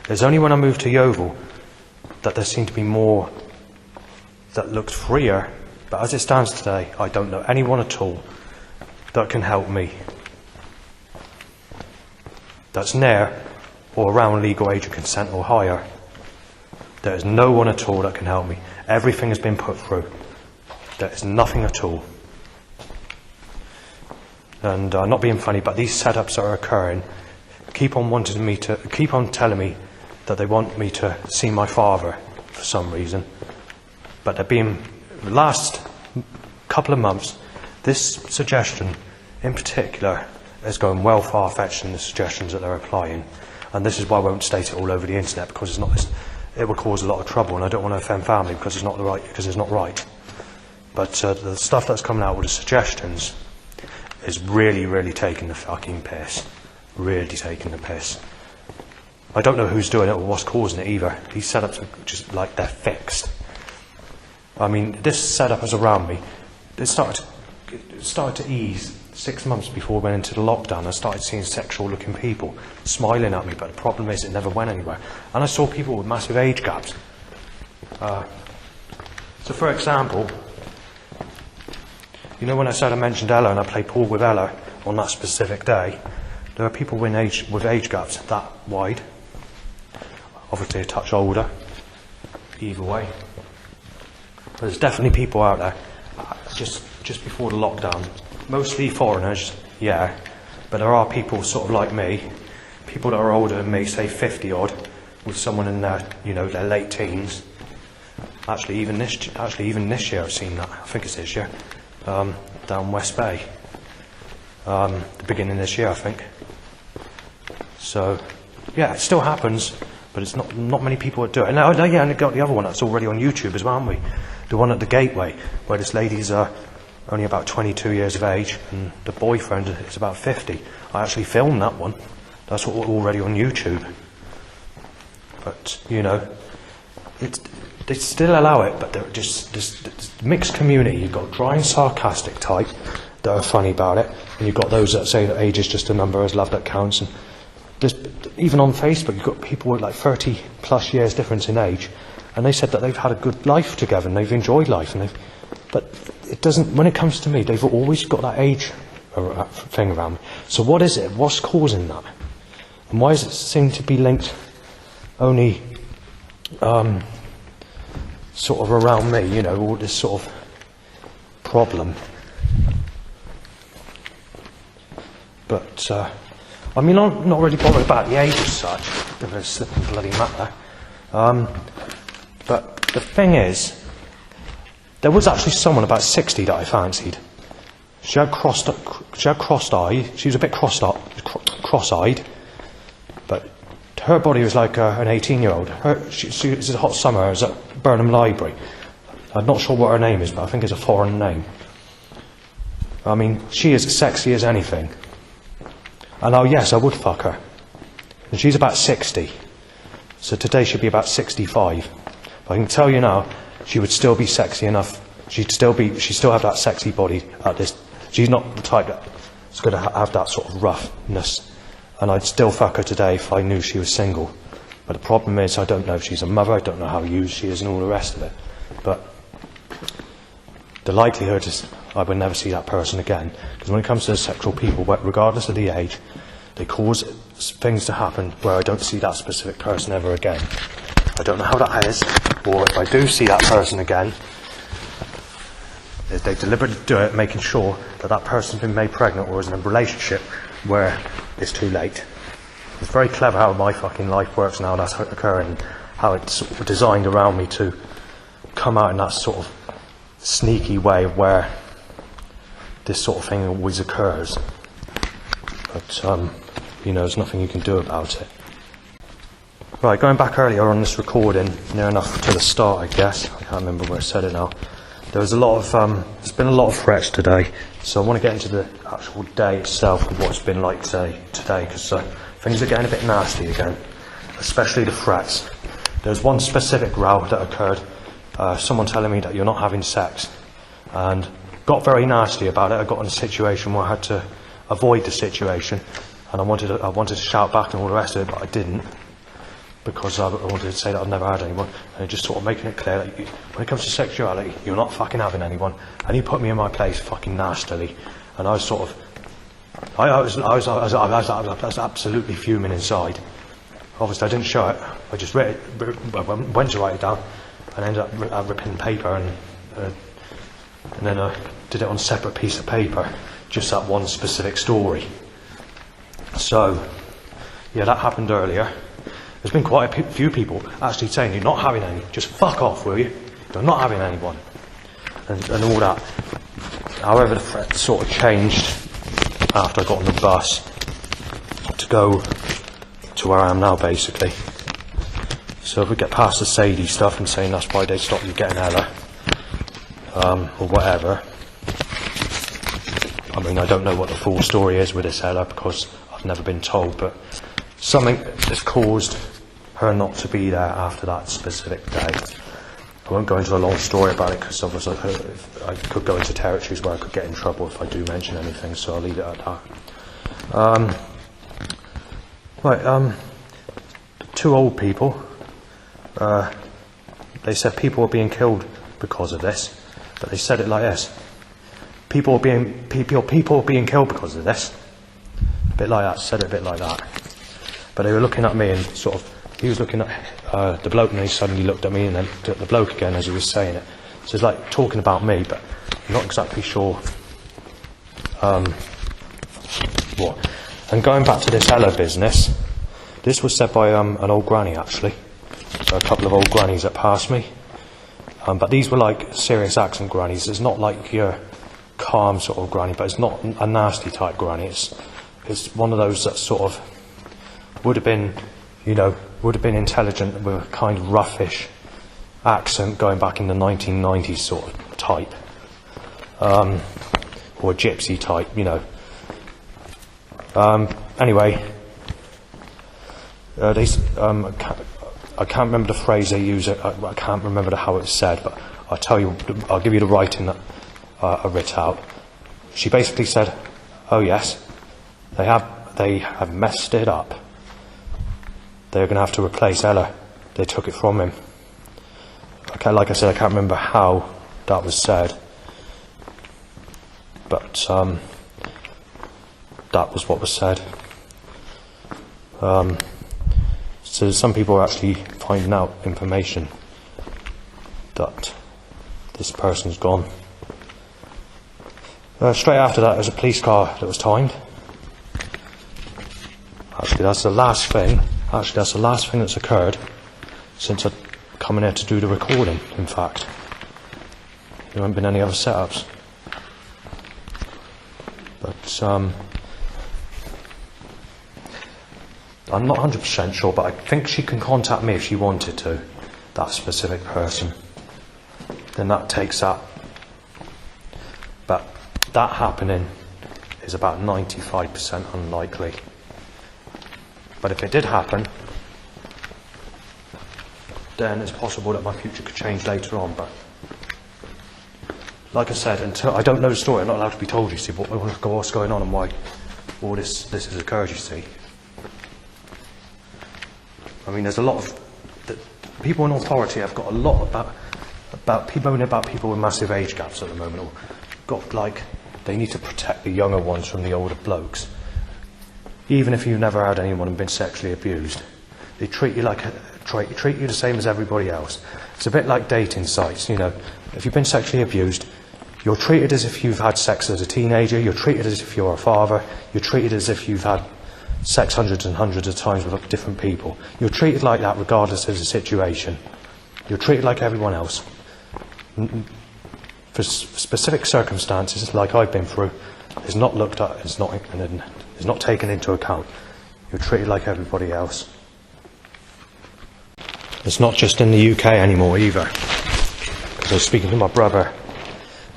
There's only when I moved to Yeovil that there seemed to be more that looked freer, but as it stands today, I don't know anyone at all that can help me, that's near or around legal age of consent or higher. There is no one at all that can help me. Everything has been put through. There is nothing at all. And not being funny, but these setups that are occurring keep on telling me that they want me to see my father for some reason. But the last couple of months, this suggestion in particular is going well far-fetched in the suggestions that they're applying. And this is why I won't state it all over the internet, because it will cause a lot of trouble, and I don't want to offend family because it's not right. But the stuff that's coming out with the suggestions is really, really taking the fucking piss. Really taking the piss. I don't know who's doing it or what's causing it either. These setups are just like they're fixed. I mean, this setup is around me. It started to ease 6 months before we went into the lockdown. I started seeing sexual-looking people smiling at me, but the problem is it never went anywhere. And I saw people with massive age gaps. So, for example, you know when I said I mentioned Ella and I played pool with Ella on that specific day, there are people with age gaps that wide. Obviously a touch older, either way. But there's definitely people out there, just before the lockdown, mostly foreigners, yeah, but there are people sort of like me, people that are older than me, say 50 odd, with someone in their, their late teens. Actually, even this year I've seen that. I think it's this year, down West Bay, the beginning of this year, I think. So, yeah, it still happens, but it's not many people that do it. And I got the other one that's already on YouTube as well, haven't we? The one at the Gateway, where this lady's only about 22 years of age, and the boyfriend is about 50. I actually filmed that one. That's already on YouTube. But, they still allow it, but they're just this mixed community. You've got dry and sarcastic type that are funny about it, and you've got those that say that age is just a number, as love that counts. And there's, even on Facebook, you've got people with like 30 plus years difference in age, and they said that they've had a good life together and they've enjoyed life, but it doesn't. When it comes to me, they've always got that age thing around me. So what is it? What's causing that? And why does it seem to be linked only sort of around me, all this sort of problem? But, I'm not really bothered about the age as such. It doesn't bloody matter. But the thing is, there was actually someone about 60 that I fancied. She had cross-eyed. She was a bit cross-eyed. But her body was like an 18-year-old. She was a hot summer. It was at Burnham Library. I'm not sure what her name is, but I think it's a foreign name. I mean, she is as sexy as anything. And yes, I would fuck her. And she's about 60. So today she'd be about 65. But I can tell you now, she would still be sexy enough. She'd still have that sexy body at this. She's not the type that's going to have that sort of roughness. And I'd still fuck her today if I knew she was single. But the problem is, I don't know if she's a mother, I don't know how used she is and all the rest of it. But the likelihood is I would never see that person again. Because when it comes to sexual people, regardless of the age, they cause things to happen where I don't see that specific person ever again. I don't know how that is, or if I do see that person again, they deliberately do it, making sure that that person's been made pregnant or is in a relationship where it's too late. It's very clever how my fucking life works now, that's occurring, how it's sort of designed around me to come out in that sort of sneaky way where this sort of thing always occurs. But, there's nothing you can do about it. Right, going back earlier on this recording, near enough to the start, I guess. I can't remember where I said it now. There's been a lot of threats today, so I want to get into the actual day itself and what it's been like today, because things are getting a bit nasty again, especially the threats. There's one specific row that occurred, someone telling me that you're not having sex, and got very nasty about it. I got in a situation where I had to avoid the situation, and I wanted to shout back and all the rest of it, but I didn't, because I wanted to say that I've never had anyone, and just sort of making it clear that when it comes to sexuality, you're not fucking having anyone. And he put me in my place fucking nastily, and I was sort of, I was absolutely fuming inside. Obviously, I didn't show it. I just went to write it down, and ended up ripping paper, and then I did it on a separate piece of paper, just that one specific story. So, yeah, that happened earlier. There's been quite a few people actually saying, you're not having any, just fuck off, will you? You're not having anyone. And all that. However, the threat sort of changed after I got on the bus to go to where I am now, basically. So if we get past the Sadie stuff and saying that's why they stopped you getting Ella, or whatever, I mean, I don't know what the full story is with this Ella because I've never been told, but something has caused her not to be there after that specific day. I won't go into a long story about it because obviously I could go into territories where I could get in trouble if I do mention anything, so I'll leave it at that. Two old people, they said people were being killed because of this, but they said it like this: people are being killed because of this. A bit like that, said it a bit like that. But they were looking at me and sort of, he was looking at the bloke, and he suddenly looked at me and then looked at the bloke again as he was saying it. So it's like talking about me, but I'm not exactly sure what. And going back to this Ella business, this was said by an old granny actually, a couple of old grannies that passed me. But these were like serious accent grannies. It's not like your calm sort of granny, but it's not a nasty type granny. It's one of those that sort of would have been intelligent with a kind of roughish accent going back in the 1990s sort of type, or a gypsy type, you know. Anyway, I can't remember the phrase they use. I can't remember how it's said, but I'll give you the writing that I writ out. She basically said, "Oh yes, they have messed it up. They're going to have to replace Ella. They took it from him." Okay, like I said, I can't remember how that was said, but that was what was said. So some people are actually finding out information that this person's gone. Straight after that, there's a police car that was timed. Actually, that's the last thing that's occurred since I've come in here to do the recording, in fact. There haven't been any other setups. But I'm not 100% sure, but I think she can contact me if she wanted to, that specific person. Then that takes that. But that happening is about 95% unlikely. But if it did happen, then it's possible that my future could change later on. But like I said, until I don't know the story, I'm not allowed to be told, you see, what's going on and why all this has occurred, you see. I mean, there's a lot of people in authority have got a lot about people with massive age gaps at the moment, or got like they need to protect the younger ones from the older blokes. Even if you've never had anyone and been sexually abused, they treat you treat you the same as everybody else. It's a bit like dating sites, you know. If you've been sexually abused, you're treated as if you've had sex as a teenager. You're treated as if you're a father. You're treated as if you've had sex hundreds and hundreds of times with different people. You're treated like that regardless of the situation. You're treated like everyone else. For specific circumstances, like I've been through, it's not looked at, it's not taken into account. You're treated like everybody else. It's not just in the UK anymore either. Because I was speaking to my brother,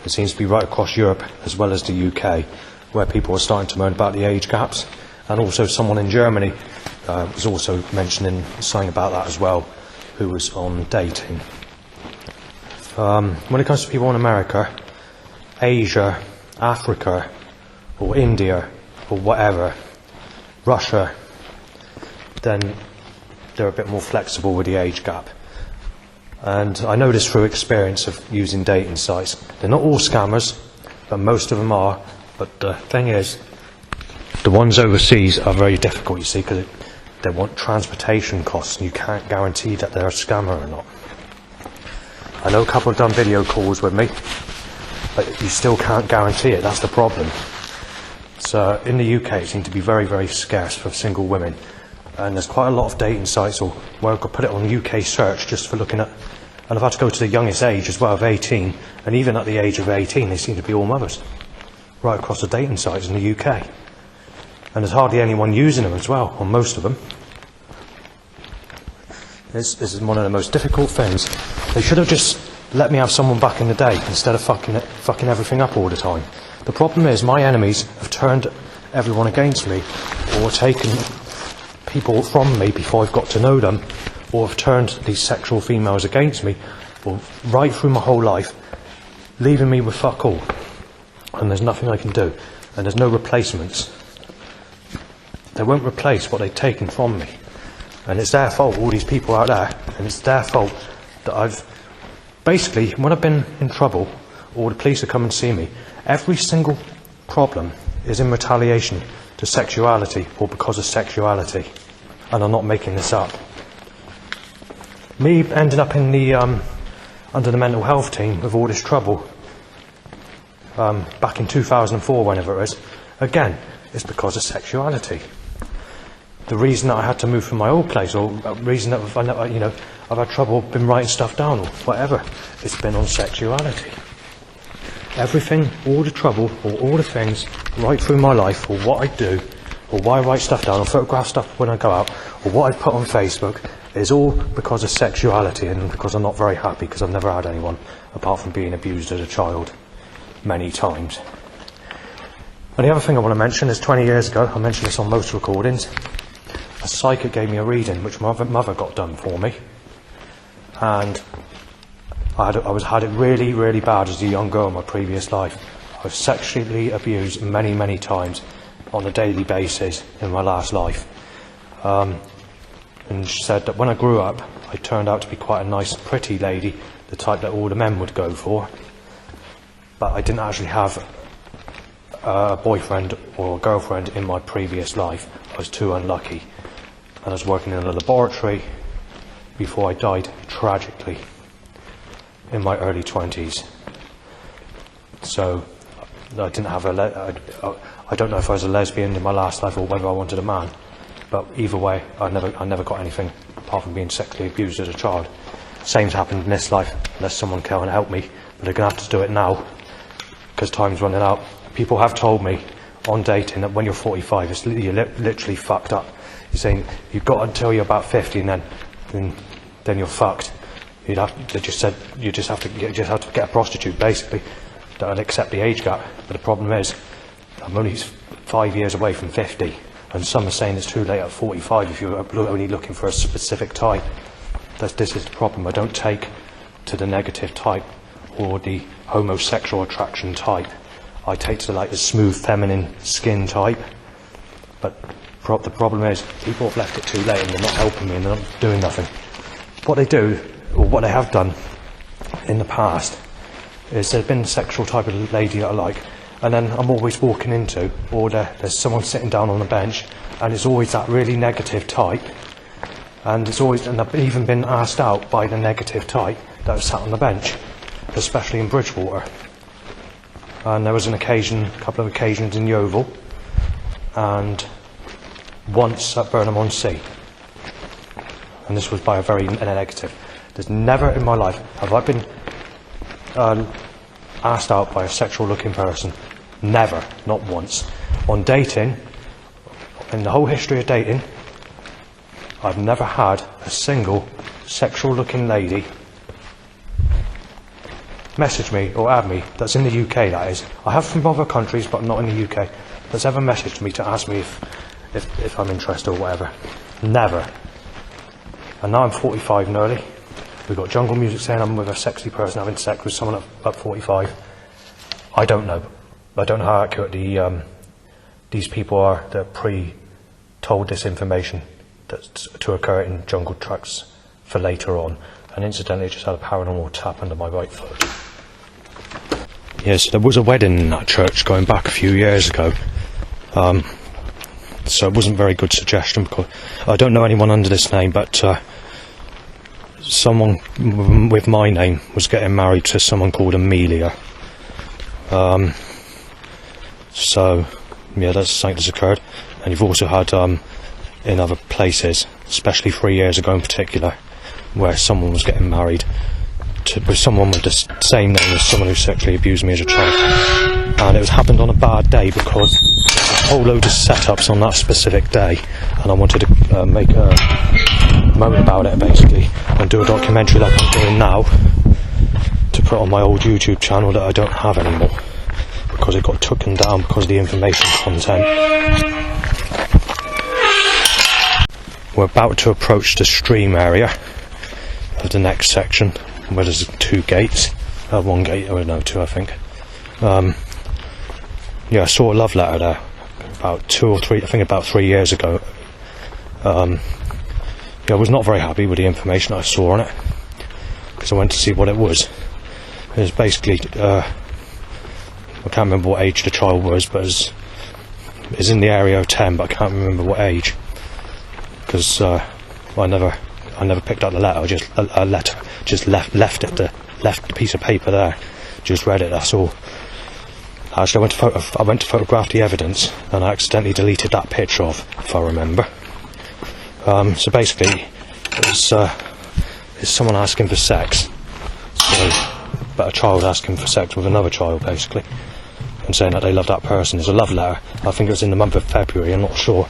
it seems to be right across Europe as well as the UK, where people are starting to moan about the age gaps. And also someone in Germany was also mentioning something about that as well, who was on dating. When it comes to people in America, Asia, Africa, or India, or whatever, Russia, then they're a bit more flexible with the age gap. And I know this through experience of using dating sites. They're not all scammers, but most of them are. But the thing is, the ones overseas are very difficult, you see, because they want transportation costs, and you can't guarantee that they're a scammer or not. I know a couple have done video calls with me, but you still can't guarantee it. That's the problem. So in the UK, it seems to be very, very scarce for single women. And there's quite a lot of dating sites, or where I could put it on UK search just for looking at, and I've had to go to the youngest age as well, of 18, and even at the age of 18 they seem to be all mothers, right across the dating sites in the UK. And there's hardly anyone using them as well, on most of them. This is one of the most difficult things. They should have just let me have someone back in the day, instead of fucking everything up all the time. The problem is my enemies have turned everyone against me, or taken people from me before I've got to know them, or have turned these sexual females against me, or right through my whole life, leaving me with fuck all. And there's nothing I can do, and there's no replacements. They won't replace what they've taken from me. And it's their fault, all these people out there, and it's their fault that I've... Basically, when I've been in trouble, or the police have come and see me, every single problem is in retaliation to sexuality, or because of sexuality. And I'm not making this up. Me ending up in the under the mental health team with all this trouble back in 2004, whenever it was, again, it's because of sexuality. The reason that I had to move from my old place, or reason that I've had trouble been writing stuff down or whatever, it's been on sexuality. Everything, all the trouble, or all the things right through my life, or what I do, or why I write stuff down, or photograph stuff when I go out, or what I put on Facebook, is all because of sexuality, and because I'm not very happy, because I've never had anyone, apart from being abused as a child many times. And the other thing I want to mention is 20 years ago, I mentioned this on most recordings, a psychic gave me a reading which my mother got done for me, and I had it really, really bad as a young girl in my previous life. I was sexually abused many, many times on a daily basis in my last life. And she said that when I grew up, I turned out to be quite a nice, pretty lady, the type that all the men would go for. But I didn't actually have a boyfriend or a girlfriend in my previous life. I was too unlucky. And I was working in a laboratory before I died tragically in my early 20s. So I didn't have I don't know if I was a lesbian in my last life or whether I wanted a man. But either way, I never got anything apart from being sexually abused as a child. Same's happened in this life, unless someone can help me. But they're going to have to do it now, because time's running out. People have told me on dating that when you're 45, you're literally fucked up. You're saying you've got until you're about 50, and then you're fucked. They just said you just have to get a prostitute, basically, that'll accept the age gap. But the problem is, I'm only 5 years away from 50. And some are saying it's too late at 45 if you're only looking for a specific type. This is the problem. I don't take to the negative type or the homosexual attraction type. I take to the smooth feminine skin type. But the problem is people have left it too late and they're not helping me and they're not doing nothing. What they do, or what they have done in the past, is there's been a sexual type of lady that I like, and then I'm always walking into, or there's someone sitting down on a bench, and it's always that really negative type, and I've even been asked out by the negative type that was sat on the bench, especially in Bridgewater. And there was a couple of occasions in Yeovil, and once at Burnham-on-Sea, and this was by a very negative. There's never in my life have I been asked out by a sexual looking person. Never, not once. On dating, in the whole history of dating, I've never had a single sexual looking lady message me or add me, that's in the UK that is. I have from other countries but not in the UK, that's ever messaged me to ask me if I'm interested or whatever. Never. And now I'm 45 nearly. We've got Jungle Music saying I'm with a sexy person having sex with someone up 45. I don't know. I don't know how accurate these people are that pre-told this information that's to occur in jungle tracks for later on. And incidentally, I just had a paranormal tap under my right foot. Yes, there was a wedding in that church going back a few years ago. So it wasn't a very good suggestion, because I don't know anyone under this name, but someone with my name was getting married to someone called Amelia. So, yeah, that's something that's occurred. And you've also had in other places, especially 3 years ago in particular, where someone was getting married with someone with the same name as someone who sexually abused me as a child. And it happened on a bad day because there's a whole load of setups on that specific day, and I wanted to make a moan about it basically, and do a documentary like I'm doing now to put on my old YouTube channel that I don't have anymore. because it got taken down because of the information content. We're about to approach the stream area of the next section, where there's 2 gates. One gate, oh no, 2 I think. Yeah, I saw a love letter there about 2 or 3, I think about 3 years ago. Yeah, I was not very happy with the information I saw on it, because I went to see what it was. It was basically, I can't remember what age the child was, but it's in the area of 10, but I can't remember what age, because I never picked up the letter. Just left the piece of paper there, just read it, that's all. Actually, I went to photograph the evidence, and I accidentally deleted that picture off, if I remember. So basically, it's someone asking for sex, but a child asking for sex with another child, basically, and saying that they love that person. There's a love letter. I think it was in the month of February, I'm not sure.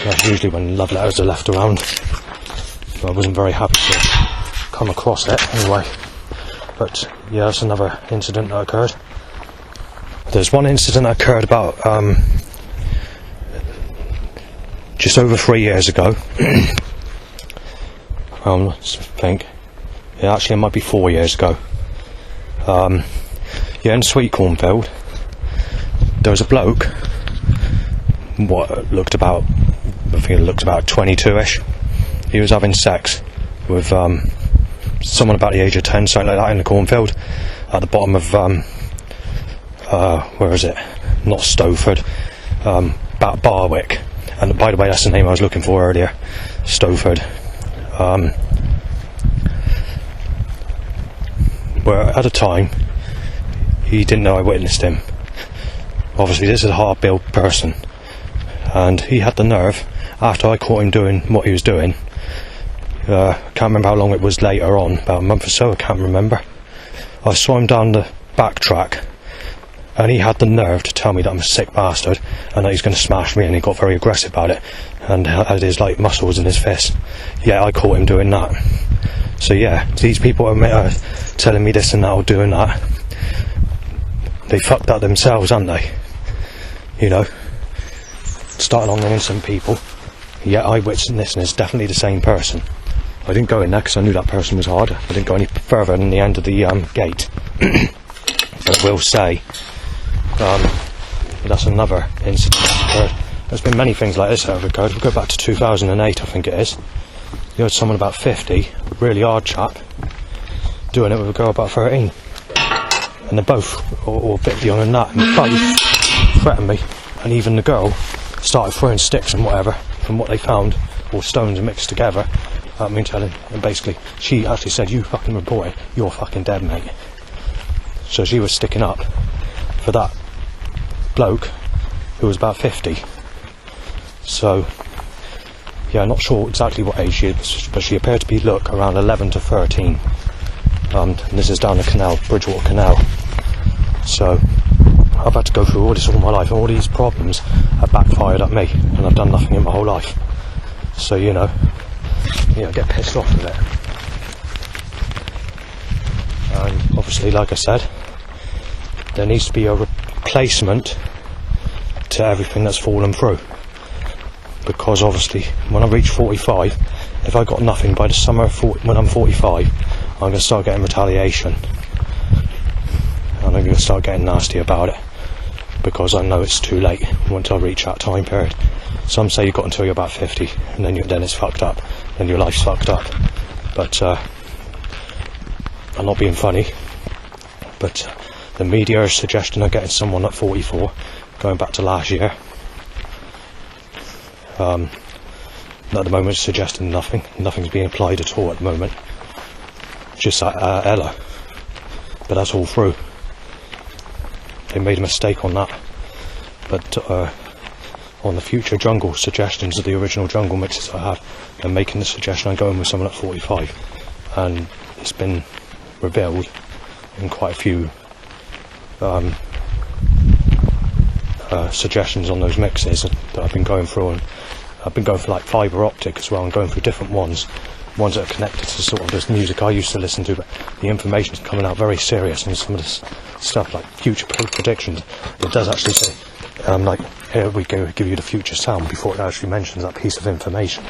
That's usually when love letters are left around. So I wasn't very happy to come across it, anyway. But yeah, that's another incident that occurred. There's one incident that occurred about just over 3 years ago. I think. Yeah, actually it might be 4 years ago. Yeah, in Sweet Cornfield, there was a bloke, what looked about, I think it looked about 22-ish. He was having sex with someone about the age of 10, something like that, in the cornfield, at the bottom of, where is it? Not Stowford, Barwick. And by the way, that's the name I was looking for earlier, Stowford. Where at the time, he didn't know I witnessed him. Obviously, this is a hard-built person, and he had the nerve, after I caught him doing what he was doing, I can't remember how long it was later on, about a month or so, I can't remember. I saw him down the back track, and he had the nerve to tell me that I'm a sick bastard, and that he's going to smash me, and he got very aggressive about it, and had his muscles in his fists. Yeah, I caught him doing that. So yeah, these people are telling me this and that or doing that. They fucked up themselves, haven't they? You know, starting on innocent people. Yeah, eyewitness is definitely the same person. I didn't go in there because I knew that person was hard. I didn't go any further than the end of the gate. But I will say, that's another incident that occurred. There's been many things like this that have occurred. We'll go back to 2008, I think it is. You had someone about 50, really hard chap, doing it with a girl about 13. And they're both all a bit beyond a nut, and both threatened me. And even the girl started throwing sticks and whatever from what they found, all stones mixed together. I mean, telling, and basically, she actually said, "You fucking report it, you're fucking dead, mate." So she was sticking up for that bloke who was about 50. So, yeah, I'm not sure exactly what age she is, but she appeared to be, around 11 to 13. And this is down the canal, Bridgewater Canal. So, I've had to go through all this all my life, and all these problems have backfired at me, and I've done nothing in my whole life. So, you know, get pissed off with it. And obviously, like I said, there needs to be a replacement to everything that's fallen through. Because obviously, when I reach 45, if I got nothing by the summer when I'm 45, I'm going to start getting retaliation. And I'm going to start getting nasty about it. Because I know it's too late once I reach that time period. Some say you've got until you're about 50, and then it's fucked up. Then your life's fucked up. But, I'm not being funny. But the media is suggesting I'm getting someone at 44, going back to last year. At the moment it's suggesting nothing's being applied at all at the moment, just Ella, but that's all through. They made a mistake on that, but on the future jungle suggestions of the original jungle mixes I have, they're making the suggestion I'm going with someone at 45, and it's been revealed in quite a few suggestions on those mixes that I've been going through, and I've been going for like fibre optic as well, and going through different ones, ones that are connected to sort of this music I used to listen to, but the information's coming out very serious, and some of this stuff like future predictions, it does actually say, like, here we go, give you the future sound before it actually mentions that piece of information.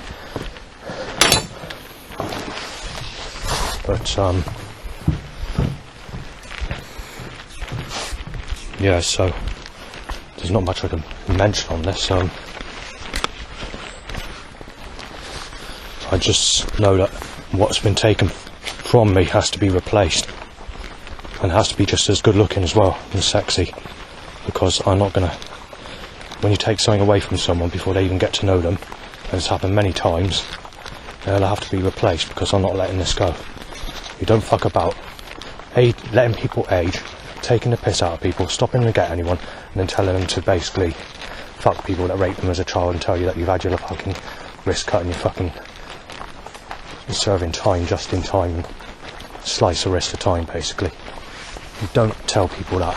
But yeah, so there's not much I can mention on this. I just know that what's been taken from me has to be replaced, and has to be just as good looking as well and sexy, because I'm not gonna, when you take something away from someone before they even get to know them, and it's happened many times, they'll have to be replaced, because I'm not letting this go. You don't fuck about letting people age, taking the piss out of people, stopping to get anyone, and then telling them to basically fuck people that raped them as a child, and tell you that you've had your fucking wrist cut and you're fucking serving time just in time, slice a wrist at a time, basically. You don't tell people that.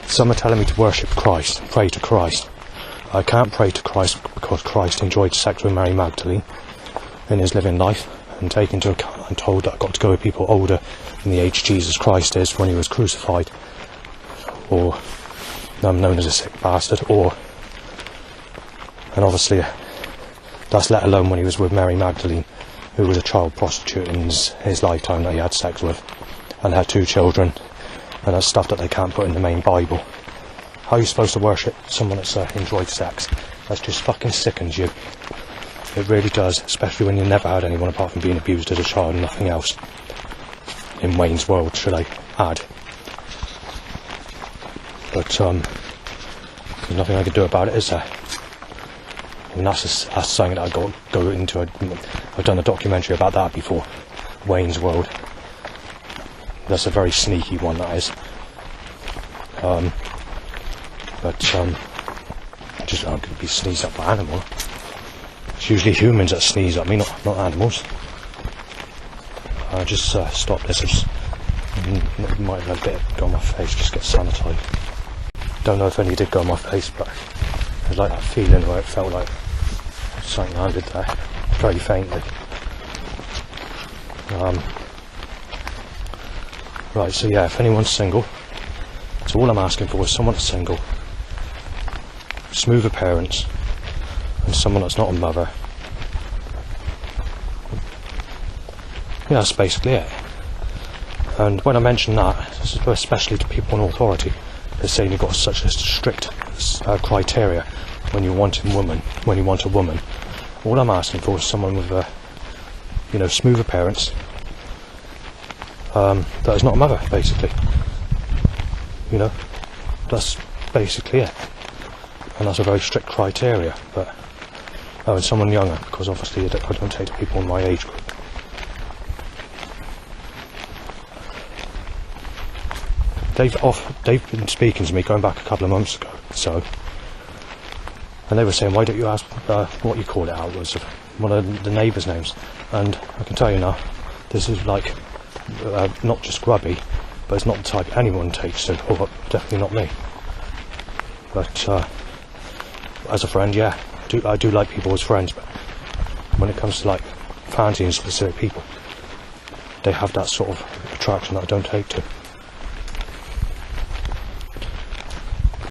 Some are telling me to worship Christ, pray to Christ. I can't pray to Christ because Christ enjoyed sex with Mary Magdalene in his living life, and take into account I'm told that I've got to go with people older than the age Jesus Christ is when he was crucified, or known as a sick bastard, or, and obviously that's let alone when he was with Mary Magdalene, who was a child prostitute in his lifetime that he had sex with, and had 2 children, and that's stuff that they can't put in the main Bible. How are you supposed to worship someone that's enjoyed sex? That just fucking sickens you. It really does, especially when you never had anyone apart from being abused as a child and nothing else. In Wayne's World, should I add. But there's nothing I can do about it, is there? I mean, that's something that I go into. I've done a documentary about that before, Wayne's World. That's a very sneaky one, that is. I'm going to be sneezed up by animal. It's usually humans that sneeze at me, not animals. I just stop this. Might have a bit go on my face, just get sanitised. Don't know if any did go on my face, but there's like that feeling where it felt like something landed there, very faintly. Right, so yeah, if anyone's single, so all I'm asking for is someone that's single, smooth appearance, and someone that's not a mother. Yeah, that's basically it. And when I mention that, especially to people in authority, they're saying you've got such a strict criteria when you want a woman. All I'm asking for is someone with a, smooth appearance, that is not a mother, basically. That's basically it. And that's a very strict criteria. But and someone younger, because obviously I don't take to people in my age group. They've been speaking to me going back a couple of months ago, and they were saying, why don't you ask what you call it out was one of the neighbours' names. And I can tell you now, this is like not just grubby, but it's not the type anyone takes to, or definitely not me. But as a friend, yeah, I do like people as friends, but when it comes to like fancying specific people, they have that sort of attraction that I don't take to.